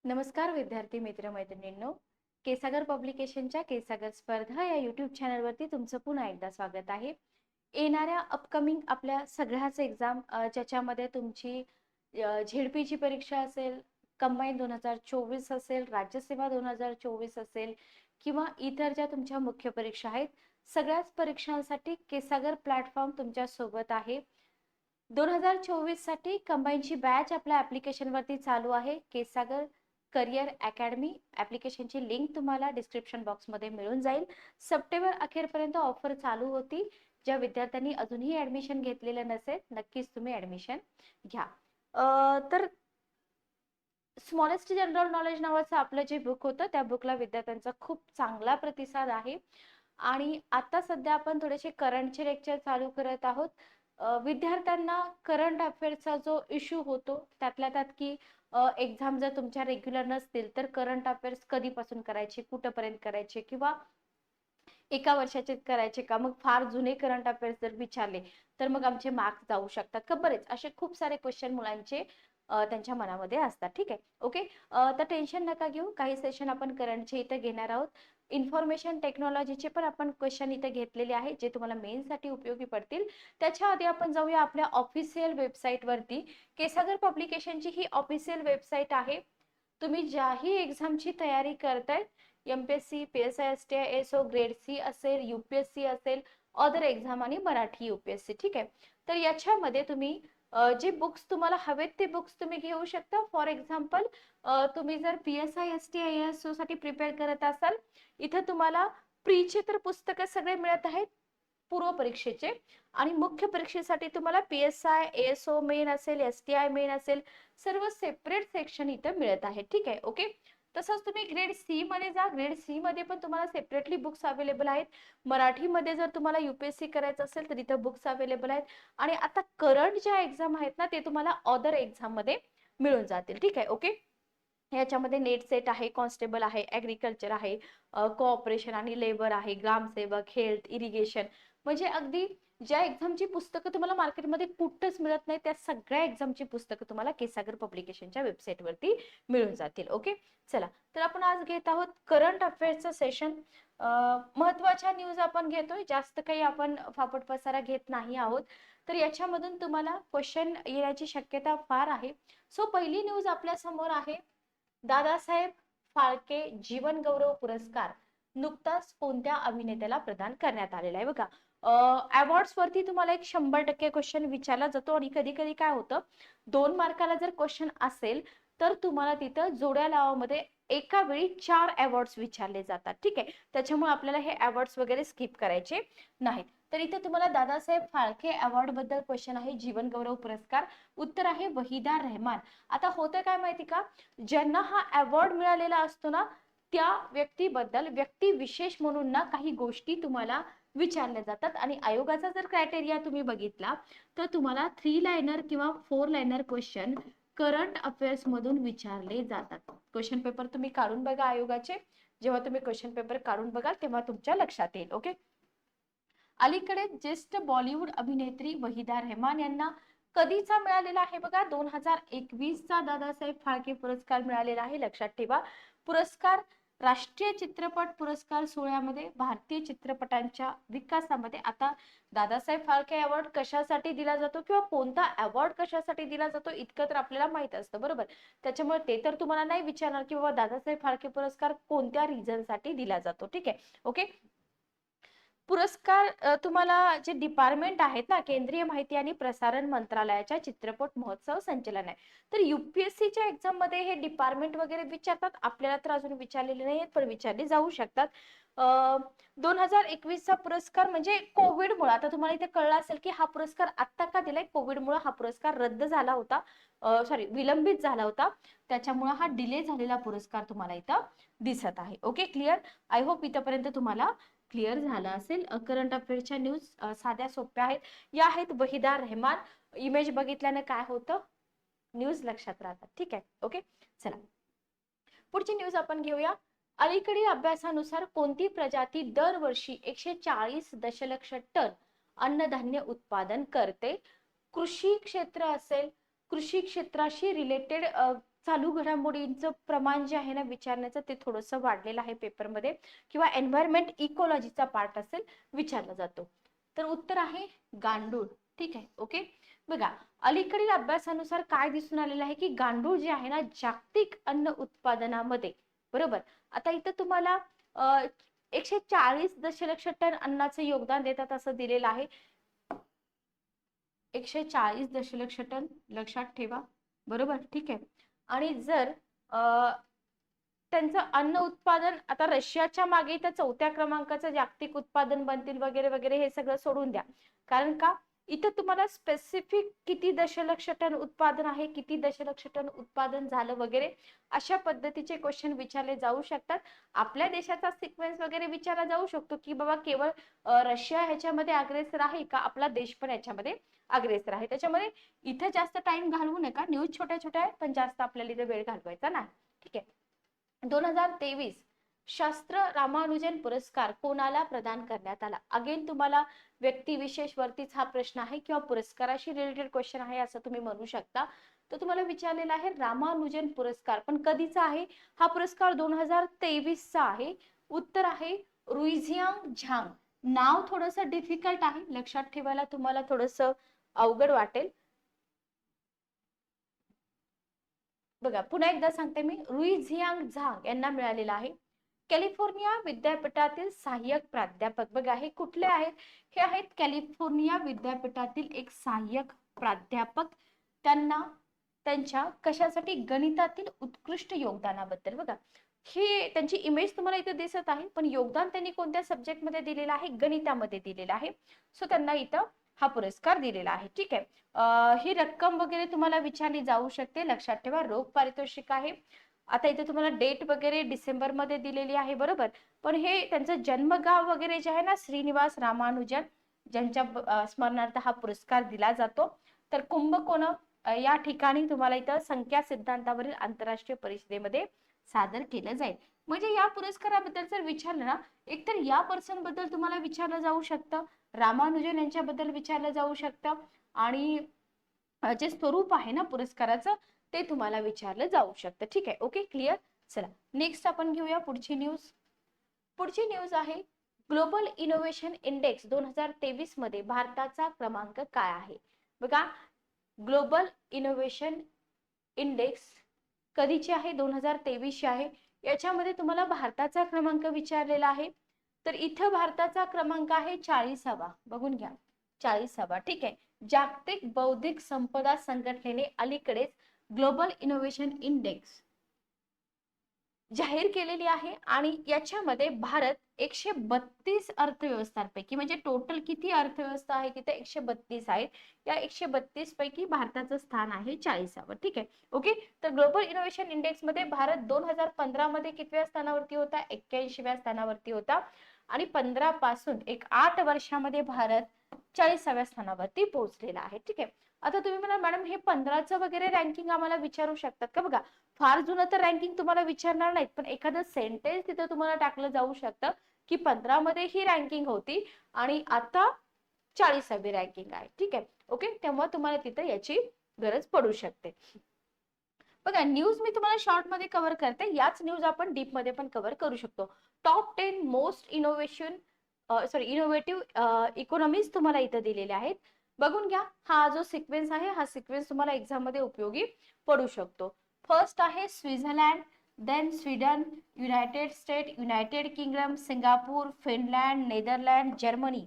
नमस्कार विद्यार्थी मित्र मैत्रिणींनो, केसागर पब्लिकेशनच्या केसागर स्पर्धा या यूट्यूब चॅनलवरती तुमचं पुन्हा एकदा स्वागत आहे. येणाऱ्या अपकमिंग आपल्या सगळ्याच एक्झाम ज्याच्यामध्ये तुमची झेडपीची परीक्षा असेल, कंबाईन 2024 असेल, राज्यसेवा 2024 असेल किंवा इतर ज्या तुमच्या मुख्य परीक्षा आहेत, सगळ्याच परीक्षांसाठी केसागर प्लॅटफॉर्म तुमच्या सोबत आहे. 2024 साठी कंबाईनची बॅच आपल्या ऍप्लिकेशन वरती चालू आहे. केसागर करिअर अकॅडमी ऍप्लिकेशनची लिंक तुम्हाला डिस्क्रिप्शन बॉक्स मध्ये मिळून जाईल. सप्टेंबर अखेरपर्यंत ऑफर चालू होती. ज्या विद्यार्थ्यांनी अजूनही ऍडमिशन घेतलेलं नसेल, नक्कीच तुम्ही ऍडमिशन घ्या. तर स्मॉलेस्ट जनरल नॉलेज नावाचं आपलं जे बुक होतं, त्या बुकला विद्यार्थ्यांचा खूप चांगला प्रतिसाद आहे. आणि आता सध्या आपण थोडेसे करंटचे लेक्चर चालू करत आहोत. विद्यार्थ्यांना करंट अफेअर्सचा जो इश्यू होतो, त्यातल्या त्यात की एक्झाम जर तुमच्या रेग्युलर नसतील तर करंट अफेअर्स कधीपासून करायचे, कुठपर्यंत करायचे, किंवा एका वर्षाचे करायचे का, मग फार जुने करंट अफेअर्स जर विचारले तर मग आमचे मार्क्स जाऊ शकतात का, बरेच असे खूप सारे क्वेश्चन मुलांचे त्यांच्या मनामध्ये असतात. ठीक आहे, ओके. तर टेन्शन नका घेऊ, काही सेशन आपण करंटचे इथे घेणार आहोत. इन्फॉर्मेशन टेक्नॉलॉजीचे पण आपण क्वेश्चन इथे घेतलेले आहेत, जे तुम्हाला मेन्ससाठी उपयोगी पडतील. त्याच्या आधी आपण जाऊया आपल्या ऑफिशियल वेबसाईट वरती. केसागर पब्लिकेशनची ही ऑफिशियल वेबसाईट आहे. तुम्ही ज्याही एक्झामची तयारी करताय, MPSC, PSI, STI, SO, grade C असेल, यूपीएससी असेल, अदर एक्झाम आणि मराठी यूपीएससी, ठीक आहे. तर याच्यामध्ये तुम्ही जे बुक्स तुम्हाला हवेत ते बुक्स तुम्ही घेऊ शकता. फॉर एक्झाम्पल, तुम्ही जर पीएसआय, एसटीआय, एसओ साठी प्रिपेअर करत असाल, इथं तुम्हाला प्रीचे तर पुस्तकं सगळे मिळत आहेत पूर्व परीक्षेचे, आणि मुख्य परीक्षेसाठी तुम्हाला पीएसआय, एसओ मेन असेल, एसटीआय मेन असेल, सर्व सेपरेट सेक्शन इथं मिळत आहे. ठीक आहे, ओके. तसंच तुम्ही ग्रेड सी मध्ये जा. ग्रेड सी मध्ये पण तुम्हाला सेपरेटली बुक्स अवेलेबल आहेत. मराठीमध्ये जर तुम्हाला यूपीएससी करायचं असेल तर इथं बुक्स अवेलेबल आहेत. आणि आता करंट ज्या एक्झाम आहेत ना, ते तुम्हाला अदर एक्झाम मध्ये मिळून जातील. ठीक आहे, ओके. याच्यामध्ये नेट सेट आहे, कॉन्स्टेबल आहे, ऍग्रिकल्चर आहे, कोऑपरेशन आणि लेबर आहे, ग्रामसेवक, हेल्थ, इरिगेशन, म्हणजे अगदी ज्या एक्झामची पुस्तकं तुम्हाला मार्केटमध्ये कुठंच मिळत नाही, त्या सगळ्या एक्झामची पुस्तकं तुम्हाला केसागर पब्लिकेशनच्या वेबसाईट वरती मिळून जातील. ओके, चला. तर आपण आज घेत आहोत करंट अफेअर्सचं सेशन. महत्वाच्या न्यूज आपण घेतोय, जास्त काही आपण फापट पसारा घेत नाही आहोत. तर याच्यामधून तुम्हाला क्वेश्चन येण्याची शक्यता फार आहे. सो पहिली न्यूज आपल्या समोर आहे. दादासाहेब फाळके जीवन गौरव पुरस्कार नुकताच कोणत्या अभिनेत्याला प्रदान करण्यात आलेला आहे? बघा, अवॉर्ड्स वरती तुम्हाला एक 100% क्वेश्चन विचारला जातो, आणि कधी कधी काय होतं, 2 मार्काला जर क्वेश्चन असेल तर तुम्हाला तिथं जोड्या लावामध्ये एका वेळी 4 अवॉर्ड्स विचारले जातात. ठीक आहे, त्याच्यामुळे आपल्याला हे अवॉर्ड्स वगैरे स्किप करायचे नाहीत. तर इथे तुम्हाला दादासाहेब फाळके अवॉर्ड बद्दल क्वेश्चन आहे, जीवन गौरव पुरस्कार. उत्तर आहे वहिदा रहमान. आता होतं काय माहिती का, ज्यांना हा अवॉर्ड मिळालेला असतो ना, त्या व्यक्तीबद्दल व्यक्ती विशेष म्हणून ना काही गोष्टी तुम्हाला विचारल्या जातात. आणि आयोगाचा जर क्रायटेरिया तुम्ही बघितला तर तुम्हाला 3 लाइनर किंवा 4 लाइनर क्वेश्चन करंट अफेअर्स मधून विचारले जातात. क्वेश्चन पेपर तुम्ही काढून बघा आयोगाचे. जेव्हा तुम्ही क्वेश्चन पेपर काढून बघाल तेव्हा तुमच्या लक्षात येईल. ओके. अलीकडे ज्येष्ठ बॉलिवूड अभिनेत्री वहिदा रहमान यांना कधीचा मिळालेला आहे? बघा, 2021 चा दादासाहेब फाळके पुरस्कार मिळालेला आहे. लक्षात ठेवा, पुरस्कार राष्ट्रीय चित्रपट पुरस्कार सोहळ्यामध्ये भारतीय चित्रपटांच्या विकासामध्ये. आता दादासाहेब फाळके अवॉर्ड कशासाठी दिला जातो किंवा कोणता अवॉर्ड कशासाठी दिला जातो इतकं तर आपल्याला माहित असतं, बरोबर. त्याच्यामुळे ते तर तुम्हाला नाही विचारणार की बाबा दादासाहेब फाळके पुरस्कार कोणत्या रिझन साठी दिला जातो. ठीक आहे, ओके. पुरस्कार तुम्हाला जे डिपार्टमेंट आहेत ना, केंद्रीय माहिती आणि प्रसारण मंत्रालयाच्या चित्रपट महोत्सव संचलन आहे. तर यूपीएससीच्या एक्झाम मध्ये हे डिपार्टमेंट वगैरे विचारतात. आपल्याला तर अजून विचारलेले नाही आहेत, पण विचारले जाऊ शकतात. 2021 चा पुरस्कार म्हणजे कोविडमुळे, आता तुम्हाला इथे कळलं असेल की हा पुरस्कार आता का दिलाय, कोविडमुळे हा पुरस्कार रद्द झाला होता, सॉरी विलंबित झाला होता, त्याच्यामुळे हा डिले झालेला पुरस्कार तुम्हाला इथं दिसत आहे. Okay, clear? आय होप इथपर्यंत तुम्हाला क्लिअर झाला असेल. करंट अफेअर्सच्या न्यूज साध्या सोप्या आहेत. या आहेत वहिदा रहमान. इमेज बघितल्याने काय होतं, न्यूज लक्षात राहतात. ठीक आहे, ओके. चला, पुढची न्यूज आपण घेऊया. अलीकडील अभ्यासानुसार कोणती प्रजाती दरवर्षी 140 दशलक्ष टन अन्नधान्य उत्पादन करते? कृषी क्षेत्र असेल, कृषी क्षेत्राशी रिलेटेड चालू घडामोडींचं प्रमाण जे आहे ना विचारण्याचं ते थोडंसं वाढलेलं आहे पेपरमध्ये, किंवा एन्व्हायरमेंट इकोलॉजीचा पार्ट असेल विचारला जातो. तर उत्तर आहे गांडूळ. ठीक आहे, ओके. बघा, अलीकडील अभ्यासानुसार काय दिसून आलेलं आहे की गांडूळ जे आहे ना जागतिक अन्न उत्पादनामध्ये, बरोबर, आता इथं तुम्हाला 140 दशलक्ष टन अन्नाचे योगदान देतात असं दिलेलं आहे. 140 दशलक्ष टन लक्षात ठेवा, बरोबर, ठीक आहे. आणि जर त्यांचं अन्न उत्पादन आता रशियाच्या मागे तर 4थ्या क्रमांकाचं जागतिक उत्पादन बनतील वगैरे वगैरे, हे सगळं सोडून द्या. कारण का इथं तुम्हाला स्पेसिफिक किती दशलक्ष टन उत्पादन आहे, किती दशलक्ष टन उत्पादन झालं वगैरे अशा पद्धतीचे क्वेश्चन विचारले जाऊ शकतात. आपल्या देशाचा सिक्वेन्स वगैरे विचारला जाऊ शकतो की बाबा केवळ रशिया ह्याच्यामध्ये अग्रेसर आहे का, आपला देश पण याच्यामध्ये अग्रेसर आहे. त्याच्यामध्ये इथं जास्त टाइम घालवू नका, न्यूज छोट्या छोट्या आहे पण जास्त आपल्याला इथे वेळ घालवायचा नाही. ठीक आहे. 2023 शास्त्र रामानुजन पुरस्कार कोणाला प्रदान करण्यात आला? अगेन तुम्हाला व्यक्तिविशेष वरतीच हा प्रश्न आहे किंवा पुरस्काराशी रिलेटेड क्वेश्चन आहे असं तुम्ही म्हणू शकता. तर तुम्हाला विचारलेला आहे रामानुजन पुरस्कार, पण कधीचा आहे हा पुरस्कार? 2023 चा आहे. उत्तर आहे रुईझियांग झांग. नाव थोडंसं डिफिकल्ट आहे, लक्षात ठेवायला तुम्हाला थोडंसं अवघड वाटेल. बघा, पुन्हा एकदा सांगते मी, रुईझियांग झांग यांना मिळालेला आहे. कॅलिफोर्निया विद्यापीठातील सहाय्यक प्राध्यापक. बघा, हे कुठले आहेत? हे आहेत कॅलिफोर्निया विद्यापीठातील एक सहाय्यक प्राध्यापक. त्यांना त्यांच्या कशासाठी? गणितातील उत्कृष्ट योगदानाबद्दल. बघा, हे त्यांची इमेज तुम्हाला इथे दिसत आहे, पण योगदान त्यांनी कोणत्या सब्जेक्ट मध्ये दिलेलं आहे? गणितामध्ये दिलेलं आहे. सो त्यांना इथं हा पुरस्कार दिलेला आहे. ठीक आहे. ही रक्कम वगैरे तुम्हाला विचारली जाऊ शकते, लक्षात ठेवा. रोख पारितोषिक आहे. आता इथे तुम्हाला डेट वगैरे डिसेंबर मध्ये दिलेली आहे, बरोबर, पण हे त्यांचं जन्मगाव वगैरे जे आहे ना श्रीनिवास रामानुजन, ज्यांच्या स्मरणार्थ हा पुरस्कार दिला जातो. तर कुंभकोण या ठिकाणी तुम्हाला इथं संख्या सिद्धांतावरील आंतरराष्ट्रीय परिषदेमध्ये सादर केलं जाईल. म्हणजे या पुरस्काराबद्दल जर विचारलं ना, एकतर या पर्सन बद्दल तुम्हाला विचारलं जाऊ शकतं, रामानुजन यांच्याबद्दल विचारलं जाऊ शकतं, आणि जे स्वरूप आहे ना पुरस्काराचं ते तुम्हाला विचारलं जाऊ शकतं. ठीक आहे, ओके, क्लिअर. चला नेक्स्ट आपण घेऊया पुढची न्यूज. पुढची न्यूज आहे ग्लोबल इनोव्हेशन इंडेक्स 2023 मध्ये भारताचा क्रमांक काय आहे? बघा, ग्लोबल इनोव्हेशन इंडेक्स कधीची आहे? 2023 ची आहे. याच्यामध्ये तुम्हाला भारताचा क्रमांक विचारलेला आहे. तर इथं भारताचा क्रमांक आहे 40वा. बघून घ्या, 40वा. ठीक आहे. जागतिक बौद्धिक संपदा संघटनेने अलीकडेच ग्लोबल इनोव्हेशन इंडेक्स जाहीर केलेली आहे, आणि याच्यामध्ये भारत 132 अर्थव्यवस्थांपैकी, म्हणजे टोटल किती अर्थव्यवस्था आहे तिथे 132 आहेत, या 132 पैकी भारताचं स्थान आहे 40वर. ठीक आहे, ओके. तर ग्लोबल इनोव्हेशन इंडेक्स मध्ये भारत 2015 मध्ये कितव्या स्थानावरती होता? 81व्या स्थानावरती होता, आणि 15 पासून 8 वर्षामध्ये भारत 40व्या स्थानावरती पोहोचलेला आहे. ठीक आहे. आता तुम्ही म्हणा मॅडम हे 15चं वगैरे रँकिंग आम्हाला विचारू शकतात का? बघा, फार जुनं तर रँकिंग तुम्हाला विचारणार नाहीत, पण एखादं सेंटेन्स तिथं तुम्हाला टाकलं जाऊ शकतं की 15 मध्ये ही रँकिंग होती आणि आता 40वी रँकिंग आहे. ठीक आहे, ओके. तेव्हा तुम्हाला तिथं याची गरज पडू शकते. बघा, न्यूज मी तुम्हाला शॉर्ट मध्ये कव्हर करते, याच न्यूज आपण डीप मध्ये पण कव्हर करू शकतो. टॉप 10 मोस्ट इनोव्हेटिव्ह इकॉनॉमीज तुम्हाला इथं दिलेले आहेत. बघून घ्या, हा जो सिक्वेन्स आहे हा सिक्वेन्स तुम्हाला एक्झाम मध्ये उपयोगी पडू शकतो. फर्स्ट आहे Switzerland, then Sweden, United State, United Kingdom, Singapore, Finland, Netherland, Germany,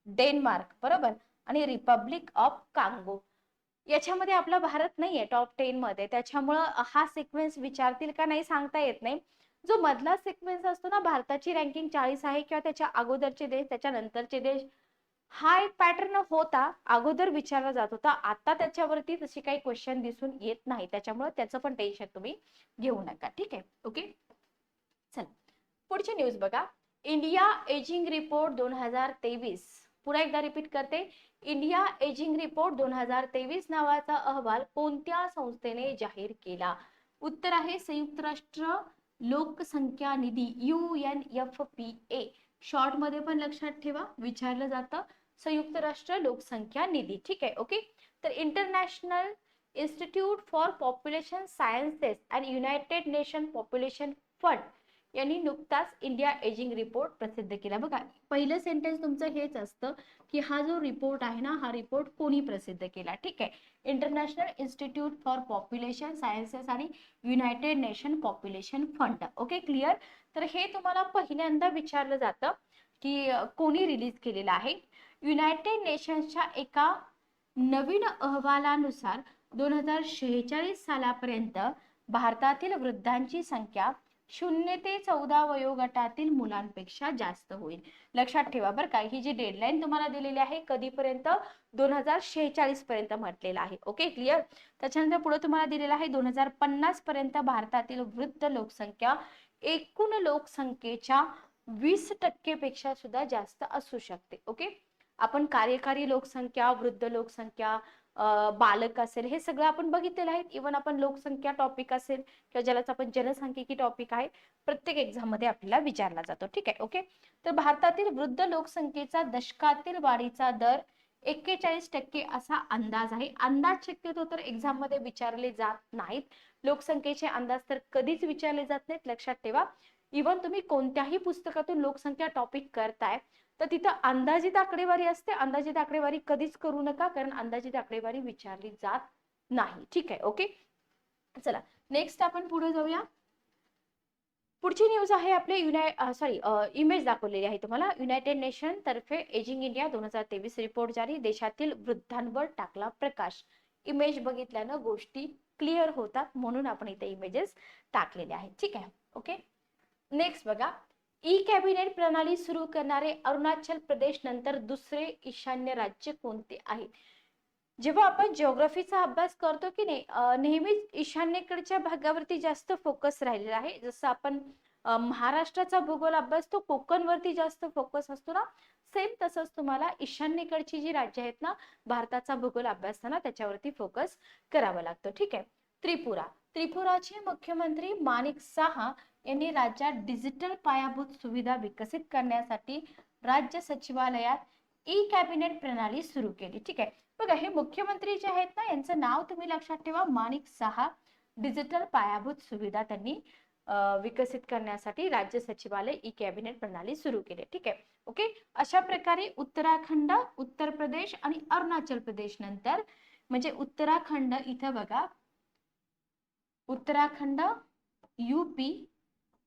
Denmark, बरोबर, आणि रिपब्लिक ऑफ कांगो. याच्यामध्ये आपला भारत नाहीये टॉप 10 मध्ये, त्याच्यामुळं हा सिक्वेन्स विचारतील का नाही सांगता येत नाही. जो मधला सिक्वेन्स असतो ना, भारताची रँकिंग 40 आहे किंवा त्याच्या अगोदरचे देश, त्याच्या नंतरचे देश, हा एक पॅटर्न होता, अगोदर विचारला जात होता. आता त्याच्यावरती तशी काही क्वेश्चन दिसून येत नाही, त्याच्यामुळे त्याचं पण टेन्शन तुम्ही घेऊ नका. ठीक आहे, ओके. चला पुढची न्यूज बघा. India ageing report 2023. पुन्हा एकदा रिपीट करते, इंडिया एजिंग रिपोर्ट 2023 नावाचा अहवाल कोणत्या संस्थेने जाहीर केला? उत्तर आहे संयुक्त राष्ट्र लोकसंख्या निधी, UNFPA. शॉर्ट मध्ये पण लक्षात ठेवा, विचारलं जातं संयुक्त राष्ट्र लोकसंख्या निधी. ठीक आहे, ओके. तर international institute for population sciences and United nation population fund यांनी नुकताच इंडिया एजिंग रिपोर्ट प्रसिद्ध केला. बघा, पहिलं सेंटेन्स तुमचं हेच असतं की हा जो रिपोर्ट आहे ना, हा रिपोर्ट कोणी प्रसिद्ध केला. ठीक आहे, international institute for population sciences आणि united nation population fund. Okay, clear. तर हे तुम्हाला पहिल्यांदा विचारलं जातं की कोणी रिलीज केलेलं आहे. युनायटेड नेशन्सच्या एका नवीन अहवालानुसार 2046 सालापर्यंत भारतातील वृद्धांची संख्या 0 ते 14 वयोगटातील मुलांपेक्षा जास्त होईल. लक्षात ठेवा बरं का, ही जी डेडलाईन तुम्हाला दिलेली आहे कधीपर्यंत, 2046 पर्यंत म्हटलेलं आहे. Okay, clear. त्याच्यानंतर पुढे तुम्हाला दिलेलं आहे 2050 पर्यंत भारतातील वृद्ध लोकसंख्या एकूण लोकसंख्येच्या 20% पेक्षा सुद्धा जास्त असू शकते. ओके, आपण कार्यकारी लोकसंख्या, वृद्ध लोकसंख्या, बालक असेल, हे सगळं आपण बघितलेलं आहे. इव्हन आपण लोकसंख्या टॉपिक असेल किंवा ज्यालाच आपण जनसांख्यिकी टॉपिक आहे, प्रत्येक एक्झाम मध्ये आपल्याला विचारला जातो. ठीक आहे, ओके. तर भारतातील वृद्ध लोकसंख्येचा दशकातील वाढीचा दर 41% असा अंदाज आहे. अंदाज शक्यतो तर एक्झाम मध्ये विचारले जात नाहीत. लोकसंख्येचे अंदाज तर कधीच विचारले जात नाहीत, लक्षात ठेवा. इव्हन तुम्ही कोणत्याही पुस्तकातून लोकसंख्या टॉपिक करताय तर तिथं अंदाजित आकडेवारी असते. अंदाजित आकडेवारी कधीच करू नका, कारण अंदाजित आकडेवारी विचारली जात नाही. ठीक आहे, ओके. चला नेक्स्ट आपण पुढे जाऊया. पुढची न्यूज आहे आपले इमेज दाखवलेली आहे तुम्हाला. युनायटेड नेशन तर्फे एजिंग इंडिया 2023 रिपोर्ट जारी, देशातील वृद्धांवर टाकला प्रकाश. इमेज बघितल्यानं गोष्टी क्लिअर होतात, म्हणून आपण इथे इमेजेस टाकलेले आहेत. ठीक आहे, ओके. नेक्स्ट बघा, ई कॅबिनेट प्रणाली सुरू करणारे अरुणाचल प्रदेश नंतर दुसरे ईशान्य राज्य कोणते आहे? जेव्हा आपण जिओग्राफीचा अभ्यास करतो की नाही, नेहमीच ईशान्येकडच्या भागावरती जास्त फोकस राहिलेला आहे. जसं आपण महाराष्ट्राचा भूगोल अभ्यास तो कोकणवरती जास्त फोकस असतो ना, सेम तसंच तुम्हाला ईशान्येकडची जी राज्य आहेत ना, भारताचा भूगोल अभ्यासताना त्याच्यावरती फोकस करावा लागतो. ठीक आहे. त्रिपुराचे मुख्यमंत्री माणिक साहा यांनी राज्यात डिजिटल पायाभूत सुविधा विकसित करण्यासाठी राज्य सचिवालयात ई कॅबिनेट प्रणाली सुरू केली. ठीक आहे, बघा हे मुख्यमंत्री जे आहेत ना, यांचं नाव तुम्ही लक्षात ठेवा, माणिक साहा. डिजिटल पायाभूत सुविधा त्यांनी विकसित करण्यासाठी राज्य सचिवालय ई कॅबिनेट प्रणाली सुरू केली. ठीक आहे, ओके. अशा प्रकारे उत्तराखंड, उत्तर प्रदेश आणि अरुणाचल प्रदेश नंतर, म्हणजे उत्तराखंड इथं बघा, उत्तराखंड, यूपी,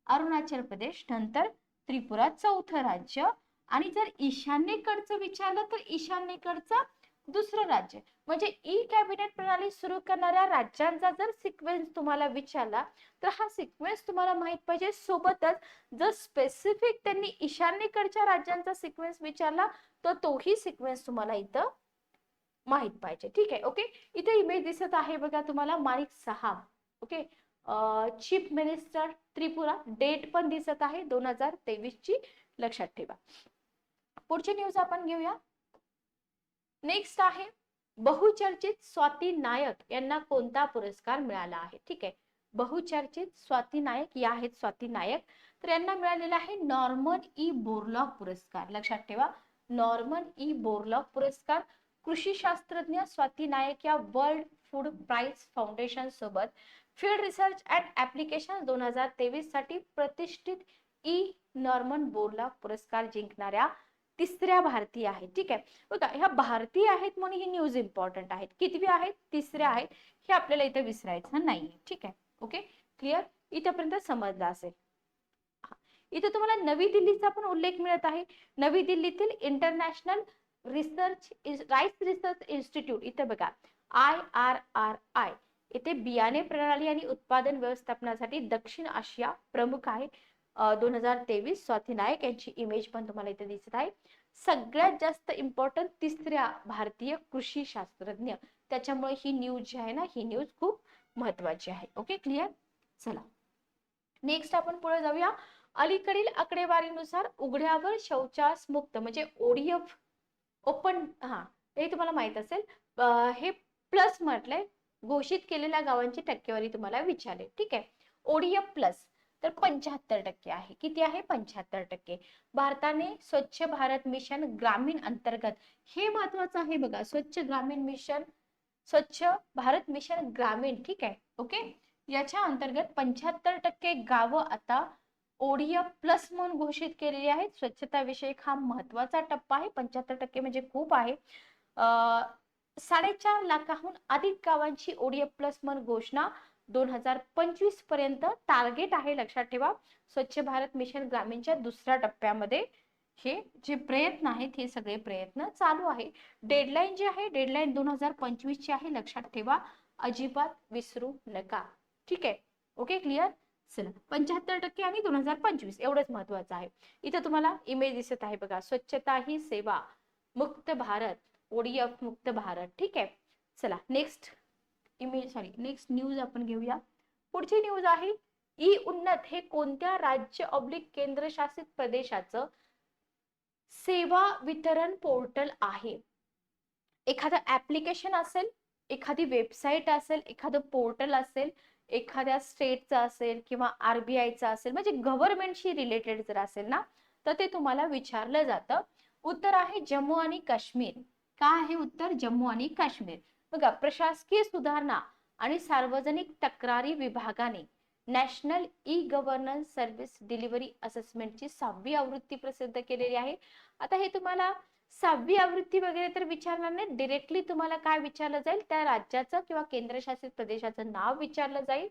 अरुणाचल प्रदेश, नंतर त्रिपुरा चौथं राज्य. आणि जर ईशान्येकडचं विचारलं तर ईशान्येकडचं दुसरं राज्य. म्हणजे ई कॅबिनेट प्रणाली सुरू करणाऱ्या राज्यांचा जर सिक्वेन्स तुम्हाला विचारला तर हा सिक्वेन्स तुम्हाला माहित पाहिजे. सोबतच जर स्पेसिफिक त्यांनी ईशान्येकडच्या राज्यांचा सिक्वेन्स विचारला तर तोही सिक्वेन्स तुम्हाला इथं माहित पाहिजे. ठीक आहे, ओके. इथे इमेज दिसत आहे बघा तुम्हाला, Manik Saha. Okay, chief minister Tripura. Date पण दिसत आहे 2023 ची, लक्षात ठेवा. पुढची न्यूज आपण घेऊया. नेक्स्ट आहे, बहुचर्चित स्वाती नायक यांना कोणता पुरस्कार मिळाला आहे? ठीक आहे, बहुचर्चित स्वाती नायक या आहेत स्वाती नायक, तर यांना मिळालेला आहे नॉर्मन ई बोरलॉग पुरस्कार. लक्षात ठेवा, नॉर्मन ई बोरलॉग पुरस्कार. कृषी शास्त्रज्ञ स्वाती नायक या वर्ल्ड फूड प्राइज फाउंडेशन सोबत फील्ड रिसर्च अँड ऍप्लिकेशन 2023 साठी प्रतिष्ठित ई नॉर्मन बोरलॉग पुरस्कार जिंकणाऱ्या तिसऱ्या भारतीय आहेत. ठीक आहे, बघा ह्या भारतीय आहेत म्हणून ही न्यूज इम्पॉर्टंट आहेत. कितवी आहेत? तिसऱ्या आहेत. हे आपल्याला इथे विसरायचं नाहीये. ठीक आहे, ओके, क्लिअर. इथपर्यंत समजलं असेल. इथे तुम्हाला नवी दिल्लीचा पण उल्लेख मिळत आहे. नवी दिल्लीतील इंटरनॅशनल राईस रिसर्च इन्स्टिट्यूट, इथे बघा IRRI, इथे बियाणे प्रणाली आणि उत्पादन व्यवस्थापनासाठी दक्षिण आशिया प्रमुख आहे. 2023 स्वाती नायक यांची इमेज पण तुम्हाला इथे दिसत आहे. सगळ्यात जास्त इम्पॉर्टंट तिसऱ्या भारतीय कृषी शास्त्रज्ञ, त्याच्यामुळे ही न्यूज जी आहे ना, ही न्यूज खूप महत्वाची आहे. Okay, clear. चला नेक्स्ट आपण पुढे जाऊया. अलीकडील आकडेवारीनुसार उघड्यावर शौचास मुक्त म्हणजे ODF ओपन, हे तुम्हाला माहित असेल, हे प्लस म्हटलंय, घोषित केलेल्या गावांची टक्केवारी तुम्हाला विचारले. ठीक आहे, ODF प्लस तर 75% आहे. किती आहे? 75%. भारताने स्वच्छ भारत मिशन ग्रामीण अंतर्गत, हे महत्वाचं आहे बघा, स्वच्छ ग्रामीण मिशन स्वच्छ भारत मिशन ग्रामीण, ठीक आहे, ओके. याच्या अंतर्गत 75% गावं आता ODF प्लस म्हणून घोषित केलेली आहेत. स्वच्छता विषयक हा महत्वाचा टप्पा आहे. 75% म्हणजे खूप आहे. 4.5 लाखाहून अधिक गावांची ODF प्लस म्हणून घोषणा 2025 पर्यंत टार्गेट आहे. लक्षात ठेवा, स्वच्छ भारत मिशन ग्रामीणच्या दुसऱ्या टप्प्यामध्ये हे जे प्रयत्न आहेत हे सगळे प्रयत्न चालू आहे. डेडलाईन जी आहे, डेडलाईन 2025 ची आहे. लक्षात ठेवा, अजिबात विसरू नका, ठीक आहे, ओके, क्लिअर. चला, 75% आणि 2025 एवढंच महत्वाचं आहे. इथं तुम्हाला इमेज दिसत आहे बघा, स्वच्छता ही सेवा मुक्त भारत, ODF मुक्त भारत, ठीक आहे. चला, नेक्स्ट नेक्स्ट न्यूज आपण घेऊया. पुढची न्यूज आहे, ई उन्नत हे कोणत्या राज्य केंद्रशासित प्रदेशाचं सेवा वितरण पोर्टल आहे? एखादं ऍप्लिकेशन असेल, एखादी वेबसाईट असेल, एखादं पोर्टल असेल, एखाद्या स्टेटचं असेल किंवा RBIचं असेल, म्हणजे गव्हर्नमेंटशी रिलेटेड जर असेल ना, तर ते तुम्हाला विचारलं जातं. उत्तर आहे जम्मू आणि काश्मीर. काय आहे उत्तर? जम्मू आणि काश्मीर. बघा, प्रशासकीय सुधारणा आणि सार्वजनिक तक्रारी विभागाने national e governance service delivery असेसमेंटची 6वी आवृत्ती प्रसिद्ध केलेली आहे. आता हे तुम्हाला 6वी आवृत्ती वगैरे तर विचारणार नाही, डिरेक्टली तुम्हाला काय विचारलं जाईल, त्या राज्याचं किंवा केंद्रशासित प्रदेशाचं नाव विचारलं जाईल.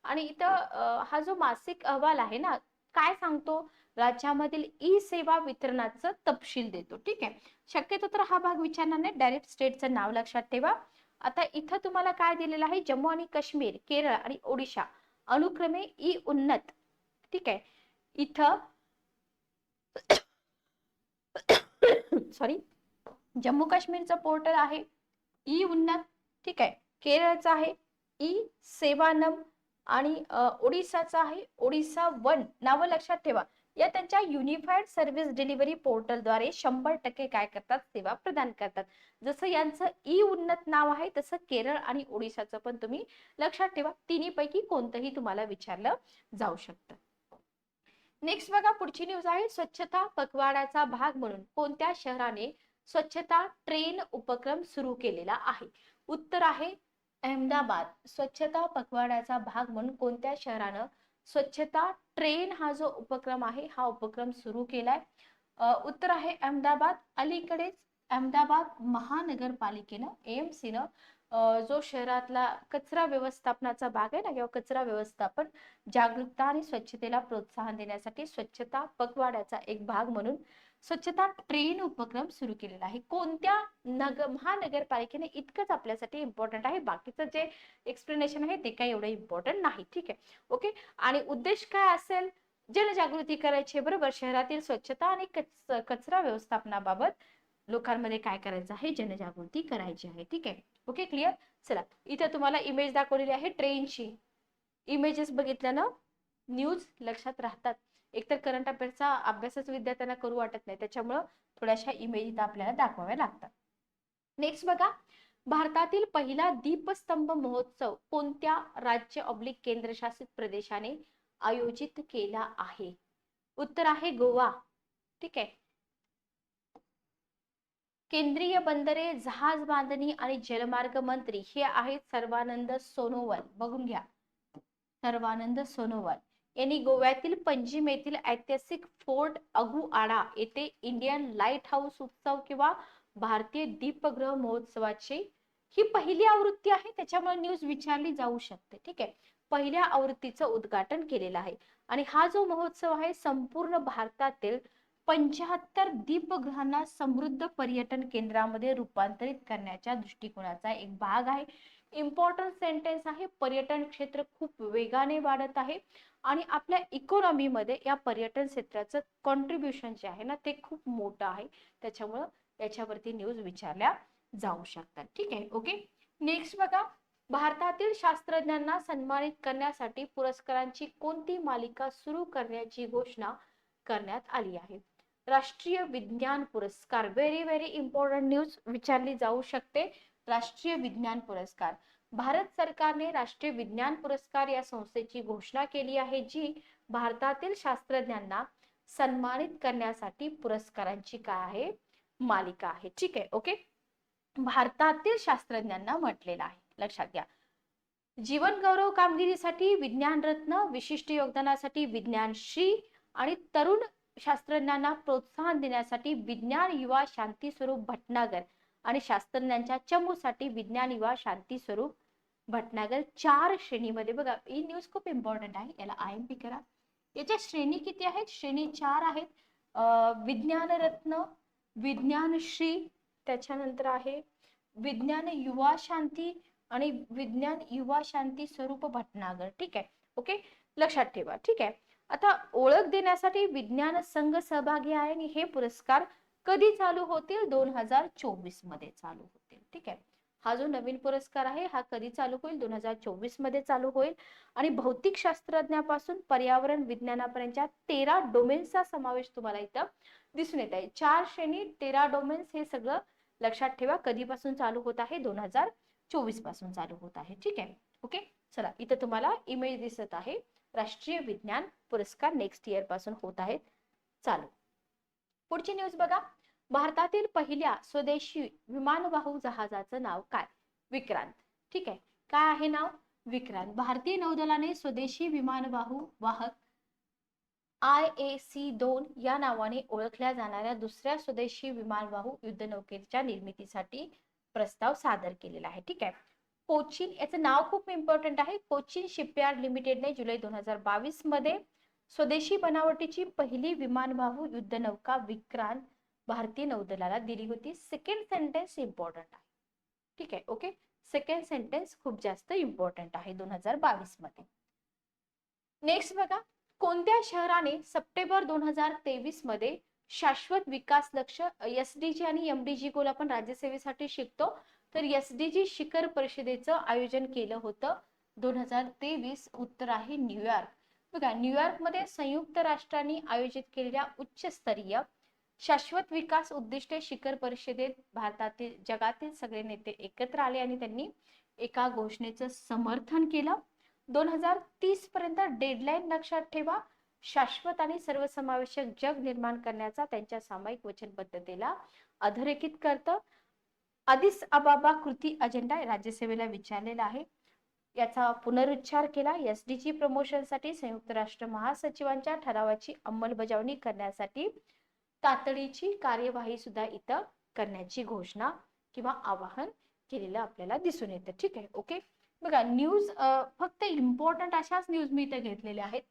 आणि इथं हा जो मासिक अहवाल आहे ना, काय सांगतो, राज्यामधील ई सेवा वितरणाचं तपशील देतो, ठीक आहे. शक्यतो तर हा भाग विचारणार नाही, डायरेक्ट स्टेटचं नाव लक्षात ठेवा. आता इथं तुम्हाला काय दिलेलं आहे, जम्मू आणि काश्मीर, केरळ आणि ओडिशा अनुक्रमे ई उन्नत, ठीक आहे. इथं सॉरी, जम्मू काश्मीरचं पोर्टल आहे ई उन्नत, ठीक आहे. केरळचं आहे ई सेवानम आणि ओडिसाचं आहे ओडिसा वन. नावं लक्षात ठेवा, या त्यांच्या युनिफाईड सर्व्हिस डिलिव्हरी पोर्टलद्वारे 100% काय करतात, सेवा प्रदान करतात. जसं यांचं ई उन्नत नाव आहे तसं केरळ आणि ओडिसाचं पण तुम्ही लक्षात ठेवा. तिन्ही पैकी कोणतंही तुम्हाला विचारलं जाऊ शकतं. नेक्स्ट बघा, पुढची न्यूज आहे, स्वच्छता पखवाड्याचा भाग म्हणून कोणत्या शहराने स्वच्छता ट्रेन उपक्रम सुरू केलेला आहे? उत्तर आहे अहमदाबाद. स्वच्छता पखवाड्याचा भाग म्हणून कोणत्या शहरानं स्वच्छता ट्रेन हा जो उपक्रम आहे हा उपक्रम सुरू केलाय? उत्तर आहे अहमदाबाद. अलीकडेच अहमदाबाद महानगरपालिकेनं AMC न जो शहरातला कचरा व्यवस्थापनाचा भाग आहे ना, किंवा कचरा व्यवस्थापन जागरूकता आणि स्वच्छतेला प्रोत्साहन देण्यासाठी स्वच्छता पखवाड्याचा एक भाग म्हणून स्वच्छता ट्रेन उपक्रम सुरू केलेला आहे. कोणत्या महानगरपालिकेने? इतकंच आपल्यासाठी इम्पॉर्टंट आहे, बाकीचं जे एक्सप्लेनेशन आहे ते काही एवढं इम्पॉर्टंट नाही, ठीक आहे, ओके. आणि उद्देश काय असेल? जनजागृती करायची, बरोबर. शहरातील स्वच्छता आणि कचरा व्यवस्थापनाबाबत लोकांमध्ये काय करायचं आहे, जनजागृती करायची आहे, ठीक आहे, ओके, क्लिअर. चला, इथे तुम्हाला इमेज दाखवलेली आहे ट्रेनची. इमेजेस बघितल्यानं न्यूज लक्षात राहतात. एकतर करंट अफेअर्सचा अभ्यासच विद्यार्थ्यांना करू वाटत नाही, त्याच्यामुळं थोड्याशा इमेज इथं आपल्याला दाखवाव्या लागतात. नेक्स्ट बघा, भारतातील पहिला दीपस्तंभ महोत्सव कोणत्या राज्य केंद्रशासित प्रदेशाने आयोजित केला आहे? उत्तर आहे गोवा, ठीक आहे. केंद्रीय बंदरे, जहाज बांधणी आणि जलमार्ग मंत्री हे आहेत सर्वानंद सोनोवाल. बघून घ्या, सर्वानंद सोनोवाल यांनी गोव्यातील पणजी येथील ऐतिहासिक फोर्ट अगुआडा येथे इंडियन लाईट हाऊस उत्सव किंवा भारतीय दीपगृह महोत्सवाची ही पहिली आवृत्ती आहे, त्याच्यामुळे न्यूज विचारली जाऊ शकते, ठीक आहे. पहिल्या आवृत्तीचं उद्घाटन केलेलं आहे. आणि हा जो महोत्सव आहे संपूर्ण भारतातील 75 दीपगृहांना समृद्ध पर्यटन केंद्रामध्ये रूपांतरित करण्याच्या दृष्टिकोनाचा एक भाग आहे. इम्पॉर्टंट सेंटेन्स आहे, पर्यटन क्षेत्र खूप वेगाने वाढत आहे आणि आपल्या इकॉनॉमीमध्ये या पर्यटन क्षेत्राचं कॉन्ट्रीब्युशन जे आहे ना ते खूप मोठं आहे, त्याच्यामुळं याच्यावरती न्यूज विचारल्या जाऊ शकतात, ठीक आहे, ओके. नेक्स्ट बघा, भारतातील शास्त्रज्ञांना सन्मानित करण्यासाठी पुरस्कारांची कोणती मालिका सुरू करण्याची घोषणा करण्यात आली आहे? राष्ट्रीय विज्ञान पुरस्कार. व्हेरी व्हेरी इम्पॉर्टंट न्यूज विचारली जाऊ शकते. राष्ट्रीय विज्ञान पुरस्कार, भारत सरकारने राष्ट्रीय विज्ञान पुरस्कार या संस्थेची घोषणा केली आहे, जी भारतातील शास्त्रज्ञांना सन्मानित करण्यासाठी पुरस्कारांची काय आहे, मालिका आहे, ठीक आहे, ओके. भारतातील शास्त्रज्ञांना म्हटलेलं आहे. लक्षात घ्या. जीवन गौरव कामगिरीसाठी विज्ञान रत्न, विशिष्ट योगदानासाठी विज्ञान श्री आणि तरुण शास्त्रज्ञांना प्रोत्साहन देण्यासाठी विज्ञान युवा शांती स्वरूप भटनागर आणि शास्त्रज्ञांच्या चमूसाठी विज्ञान युवा शांती स्वरूप भटनागर 4 श्रेणीमध्ये. बघा, ही न्यूज खूप इम्पॉर्टंट आहे, याला IMP करा. याच्या श्रेणी किती आहेत? श्रेणी 4 आहेत. विज्ञान रत्न, विज्ञान श्री, त्याच्यानंतर आहे विज्ञान युवा शांती आणि विज्ञान युवा शांती स्वरूप भटनागर. ठीक आहे, ओके, लक्षात ठेवा. ठीक आहे, आता ओळख देण्यासाठी विज्ञान संघ सहभागी आहे आणि हे पुरस्कार कधी चालू होतील? 2024 मध्ये चालू होतील. ठीक आहे, हा जो नवीन पुरस्कार आहे हा कधी चालू होईल? 2024 मध्ये चालू होईल. आणि भौतिक शास्त्रज्ञापासून पर्यावरण विज्ञानापर्यंतच्या 13 डोमेन्सचा समावेश तुम्हाला इथं दिसून येत आहे. 4 श्रेणी, 13 डोमेन्स, हे सगळं लक्षात ठेवा. कधीपासून चालू होत आहे? 2024 पासून चालू होत आहे. ठीक आहे, ओके. चला, इथं तुम्हाला इमेज दिसत आहे. राष्ट्रीय विज्ञान पुरस्कार नेक्स्ट इयर पासून होत आहेत चालू. पुढची न्यूज बघा. भारतातील पहिल्या स्वदेशी विमानवाहू जहाजाचं नाव काय? विक्रांत. ठीक आहे, काय आहे नाव? विक्रांत. भारतीय नौदलाने स्वदेशी विमानवाहू वाहक IAC-2 या नावाने ओळखल्या जाणाऱ्या दुसऱ्या स्वदेशी विमानवाहू युद्धनौकेच्या निर्मितीसाठी प्रस्ताव सादर केलेला आहे. ठीक आहे, कोचीन, याचं नाव खूप इम्पॉर्टंट आहे. कोचीन शिपयार्ड लिमिटेडने जुलै 2022 मध्ये स्वदेशी बनावटीची पहिली विमानवाहू युद्धनौका विक्रांत भारतीय नौदलाला दिली होती. सेकंड सेंटेन्स इम्पॉर्टंट आहे. ठीक आहे, ओके, सेकंड सेंटेन्स खूप जास्त इम्पॉर्टंट आहे 2022 मध्ये. नेक्स्ट बघा. कोणत्या शहराने सप्टेंबर 2023 मध्ये शाश्वत विकास लक्ष SDG आणि MDG गोल आपण राज्यसेवेसाठी शिकतो, तर SDG शिखर परिषदेचं आयोजन केलं होतं 2023? उत्तर आहे न्यूयॉर्क. बघा, न्यूयॉर्क मध्ये संयुक्त राष्ट्रांनी आयोजित केलेल्या उच्चस्तरीय शाश्वत विकास उद्दिष्टे शिखर परिषदेत भारतातील जगातील सगळे नेते एकत्र आले आणि त्यांनी एका घोषणेचं समर्थन केलं. 2030 पर्यंत डेडलाईन लक्षात ठेवा. शाश्वत आणि सर्वसमावेशक जग निर्माण करण्याचा त्यांच्या सामायिक वचनबद्धतेला अधोरेखित करतं. अदिस अबाबा कृती अजेंडा राज्यसेवेला विचारलेला आहे. याचा पुनरुच्चार केला. SDG प्रमोशनसाठी संयुक्त राष्ट्र महासचिवांच्या ठरावाची अंमलबजावणी करण्यासाठी तातडीची कार्यवाही सुद्धा इथं करण्याची घोषणा किंवा आवाहन केलेलं आपल्याला दिसून येतं. ठीक आहे, ओके. बघा, न्यूज फक्त इम्पॉर्टंट अशाच न्यूज मी इथं घेतलेल्या आहेत.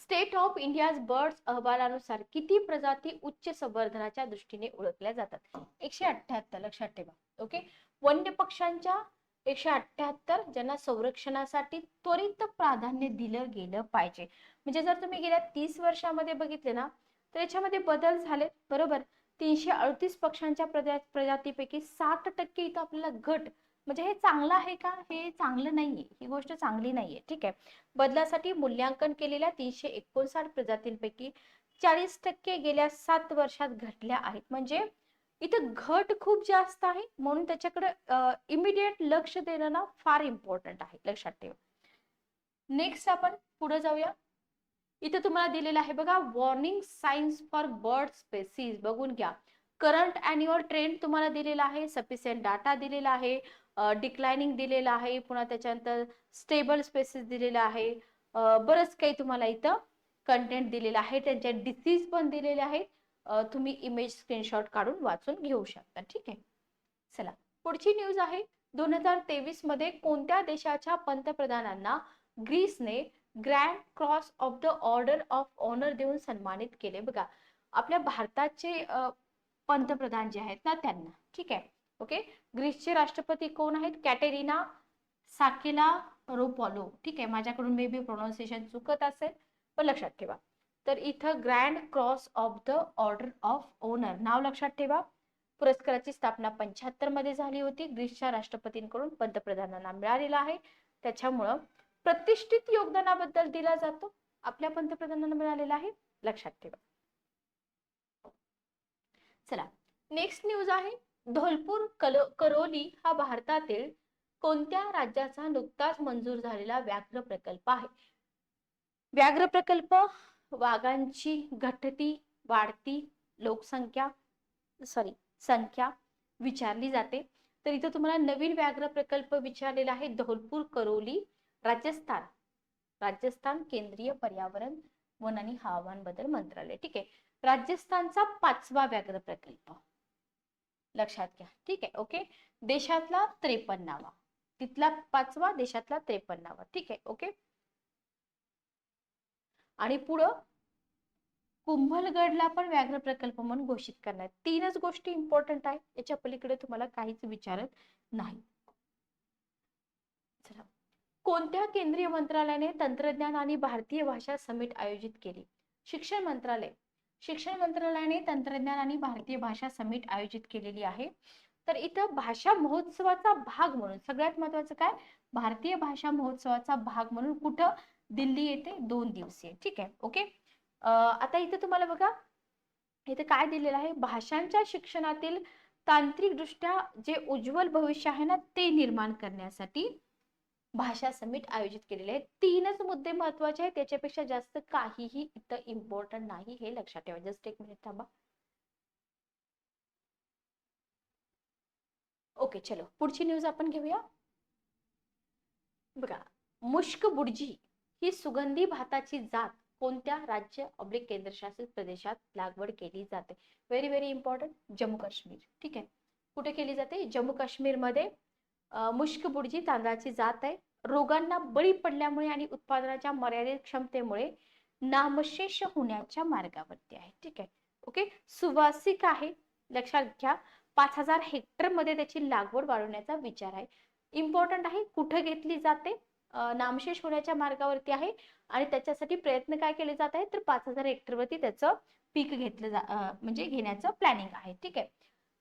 स्टेट ऑफ इंडियाज बर्ड्स अहवालानुसार किती प्रजाती उच्च संवर्धनाच्या दृष्टीने ओळखल्या जातात? 178. लक्षात ठेवा, ओके. वन्य पक्ष्यांच्या 178 ज्यांना संरक्षणासाठी त्वरित प्राधान्य दिलं गेलं पाहिजे. म्हणजे जर तुम्ही गेल्या 30 वर्षामध्ये बघितले ना, तर याच्यामध्ये बदल झाले, बरोबर. 338 पक्ष्यांच्या प्रजातीपैकी 60% इथं आपल्याला घट. म्हणजे हे चांगलं आहे का? हे चांगलं नाहीये, ही गोष्ट चांगली नाहीये. ठीक आहे, बदलासाठी मूल्यांकन केलेल्या 359 प्रजातींपैकी 40% गेल्या 7 वर्षात घटल्या आहेत. म्हणजे इथं घट खूप जास्त आहे, म्हणून त्याच्याकडे इमिडिएट लक्ष देणं ना फार इम्पॉर्टंट आहे, लक्षात ठेवा. नेक्स्ट आपण पुढे जाऊया. इथे तुम्हाला दिलेलं आहे बघा, warning signs for bird species. बघून घ्या. करंट अॅन्युअल ट्रेंड तुम्हाला दिलेला आहे, सफिशियंट डाटा दिलेला आहे, डिक्लाइनिंग दिलेला आहे, पुन्हा त्याच्यानंतर स्टेबल स्पेसिस दिलेला आहे, बरंच काही तुम्हाला इथं कंटेंट दिलेलं आहे. त्यांच्या डिसीज पण दिलेले आहेत. तुम्ही इमेज स्क्रीनशॉट काढून वाचून घेऊ शकता. ठीक आहे, चला पुढची न्यूज आहे. 2023 मध्ये कोणत्या देशाच्या पंतप्रधानांना ग्रीसने grand cross of the order of honour देऊन सन्मानित केले? बघा, आपल्या भारताचे पंतप्रधान जे आहेत ना त्यांना. ठीक आहे, ओके. ग्रीसचे राष्ट्रपती कोण आहेत? कॅटेरिना साकेलारोपॉलो. ठीक आहे, माझ्याकडून मे बी प्रोनाउन्सिएशन चुकत असेल, पण लक्षात ठेवा. तर इथं grand cross of the order of honour नाव लक्षात ठेवा. पुरस्काराची स्थापना 75 मध्ये झाली होती. ग्रीसच्या राष्ट्रपतींकडून पंतप्रधानांना मिळालेला आहे. त्याच्यामुळं प्रतिष्ठित योगदानाबद्दल दिला जातो. आपल्या पंतप्रधानांना मिळालेला आहे, लक्षात ठेवा. चला, नेक्स्ट न्यूज आहे. धौलपुर करोली हा भारतातील कोणत्या राज्याचा नुकताच मंजूर झालेला व्याघ्र प्रकल्प आहे? व्याघ्र प्रकल्प वाघांची घटती वाढती संख्या विचारली जाते. तर इथं तुम्हाला नवीन व्याघ्र प्रकल्प विचारलेला आहे धौलपूर करौली राजस्थान. राजस्थान केंद्रीय पर्यावरण वन आणि हवामान बदल मंत्रालय. ठीक आहे. राजस्थानचा 5वा व्याघ्र प्रकल्प लक्षात घ्या. ठीक आहे. ओके. देशातला 53वा, तिथला 5वा, देशातला 53वा. ठीक आहे. ओके. आणि पुढं कुंभलगडला पण व्याघ्र प्रकल्प म्हणून घोषित करण्यात. 3च गोष्टी इम्पॉर्टंट आहे, याच्या पलीकडे तुम्हाला काहीच विचारत नाही. चला, कोणत्या केंद्रीय मंत्रालयाने तंत्रज्ञान आणि भारतीय भाषा समिट आयोजित केली? शिक्षण मंत्रालय. शिक्षण मंत्रालयाने तंत्रज्ञान आणि भारतीय भाषा समिट आयोजित केलेली आहे. तर इथं भाषा महोत्सवाचा भाग म्हणून सगळ्यात महत्वाचं काय, भारतीय भाषा महोत्सवाचा भाग म्हणून कुठं, दिल्ली येथे 2 दिवसीय. ठीक आहे. ओके. आता इथं तुम्हाला बघा, इथे काय दिलेलं आहे, भाषांच्या शिक्षणातील तांत्रिकदृष्ट्या जे उज्ज्वल भविष्य आहे ना, ते निर्माण करण्यासाठी भाषा समिट आयोजित केलेले आहेत. 3च मुद्दे महत्वाचे आहेत, त्याच्यापेक्षा जास्त काहीही इथं इम्पॉर्टंट नाही, हे लक्षात ठेवा. जस्ट 1 मिनिट थांबा. ओके, चलो पुढची न्यूज आपण घेऊया. बघा, मुश्क बुर्जी ही सुगंधी भाताची जात कोणत्या राज्य केंद्रशासित प्रदेशात लागवड केली जाते? Very very important, Jammu Kashmir. ठीक आहे. कुठे केली जाते? जम्मू काश्मीर मध्ये. मुश्क बुर्जी तांदळाची जात आहे. रोगांना बळी पडल्यामुळे आणि उत्पादनाच्या मर्यादित क्षमतेमुळे नामशेष होण्याच्या मार्गावरती आहे. ठीक आहे. ओके. सुवासिक आहे, लक्षात घ्या. 5000 हेक्टर मध्ये त्याची लागवड वाढवण्याचा विचार आहे. इम्पॉर्टंट आहे, कुठे घेतली जाते? नामशेष होण्याच्या मार्गावरती आहे. आणि त्याच्यासाठी प्रयत्न काय केले जात आहेत, तर 5000 हेक्टर वरती त्याचं पीक घेतलं म्हणजे घेण्याचं प्लॅनिंग आहे. ठीक आहे.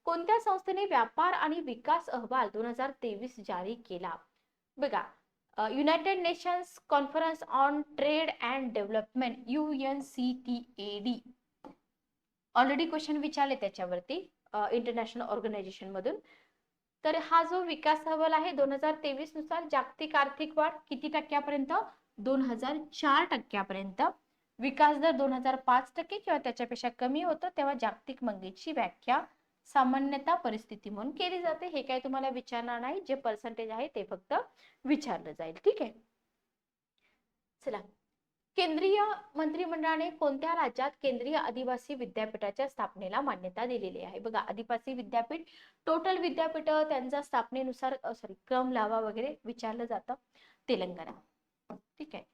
कोणत्या संस्थेने व्यापार आणि विकास अहवाल 2023 जारी केला? बघा, United nations conference on trade and development, UNCTAD. Already question विचारले त्याच्यावरती इंटरनॅशनल ऑर्गनायझेशन मधून. तर हा जो विकास अहवाल आहे 2023 नुसार जागतिक आर्थिक वाढ किती टक्क्यापर्यंत? 2004%. विकास दर 2005% किंवा त्याच्यापेक्षा कमी होतं तेव्हा जागतिक मंदीची व्याख्या सामान्यतः परिस्थिती म्हणून केली जाते. हे काय तुम्हाला विचारणार नाही, जे पर्सेंटेज आहे ते फक्त विचारलं जाईल. ठीक आहे. चला, केंद्रीय मंत्रिमंडळाने कोणत्या राज्यात केंद्रीय आदिवासी विद्यापीठाच्या स्थापनेला मान्यता दिलेली आहे? बघा, आदिवासी विद्यापीठ, टोटल विद्यापीठ त्यांच्या स्थापनेनुसार क्रम लावा वगैरे विचारलं जातं. तेलंगणा. ठीक आहे.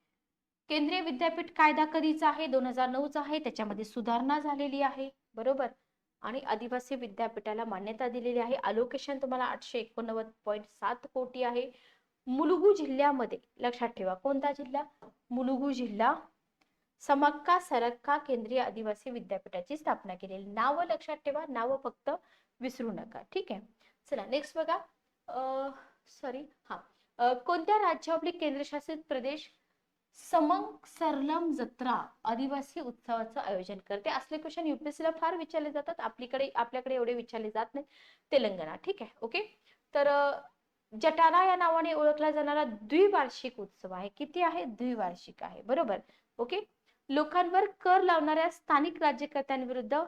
केंद्रीय विद्यापीठ कायदा कधीचा आहे? 2009चा आहे. त्याच्यामध्ये सुधारणा झालेली आहे, बरोबर. आणि आदिवासी विद्यापीठाला मान्यता दिलेली आहे. अलोकेशन तुम्हाला 889.7 कोटी आहे. मुलुगू जिल्ह्यामध्ये, लक्षात ठेवा, कोणता जिल्हा? मुलुगू जिल्हा. समक्का सरक्का केंद्रीय आदिवासी विद्यापीठाची स्थापना केलेली. नाव लक्षात ठेवा, नाव फक्त विसरू नका. ठीक आहे. चला नेक्स्ट बघा. कोणत्या राज्य केंद्रशासित प्रदेश समंग सरलम जत्रा आदिवासी उत्सवाचं आयोजन करते? असले क्वेश्चन युपीएससी ला फार विचारले जातात, आपल्याकडे एवढे विचारले जात नाही. तेलंगणा. ठीक आहे. ओके. तर जटारा या नावाने ओळखला जाणारा द्विवार्षिक उत्सव आहे. किती आहे? द्विवार्षिक आहे, बरोबर. ओके. लोकांवर कर लावणाऱ्या स्थानिक राज्यकर्त्यांविरुद्ध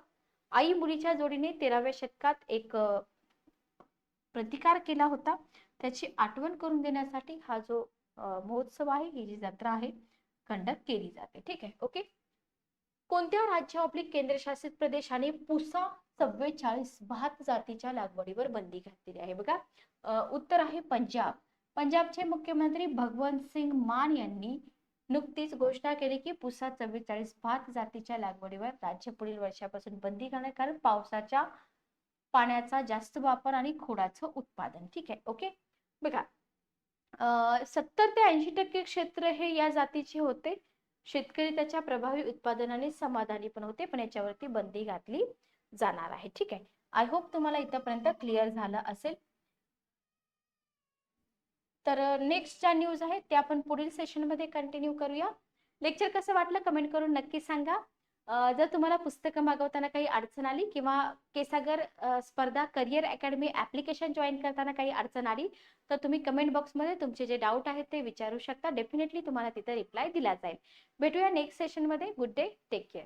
आई मुलीच्या जोडीने 13व्या शतकात एक प्रतिकार केला होता. त्याची आठवण करून देण्यासाठी हा जो महोत्सव आहे, ही जी जत्रा आहे, कंडक्ट केली जाते. ठीक आहे. ओके. कोणत्या राज्य केंद्रशासित प्रदेशाने पुसा 44 भात जातीच्या लागवडीवर बंदी घातलेली आहे? बघा, उत्तर आहे पंजाब. पंजाबचे मुख्यमंत्री भगवंत सिंग मान यांनी नुकतीच घोषणा केली की पुसा 44 भात जातीच्या लागवडीवर राज्य पुढील वर्षापासून बंदी घालणार, कारण पावसाच्या पाण्याचा जास्त वापर आणि खोडाचं उत्पादन. ठीक आहे. ओके. बघा, 70 ते 80% क्षेत्र हे या जातीचे होते. शेतकरी त्याच्या प्रभावी उत्पादनाने समाधानी पण होते, पण याच्यावरती बंदी घातली जाणार आहे. ठीक आहे. आय होप तुम्हाला इथपर्यंत क्लिअर झालं असेल. तर नेक्स्ट ज्या न्यूज आहे त्या आपण पुढील सेशन मध्ये कंटिन्यू करूया. लेक्चर कसं वाटलं कमेंट करून नक्की सांगा. जर तुम्हाला पुस्तकं मागवताना काही अडचण आली किंवा केसागर स्पर्धा करिअर अकॅडमी ऍप्लिकेशन जॉईन करताना काही अडचण आली तर तुम्ही कमेंट बॉक्समध्ये तुमचे जे डाऊट आहेत ते विचारू शकता. डेफिनेटली तुम्हाला तिथे रिप्लाय दिला जाईल. भेटूया नेक्स्ट सेशन मध्ये. Good day, take care.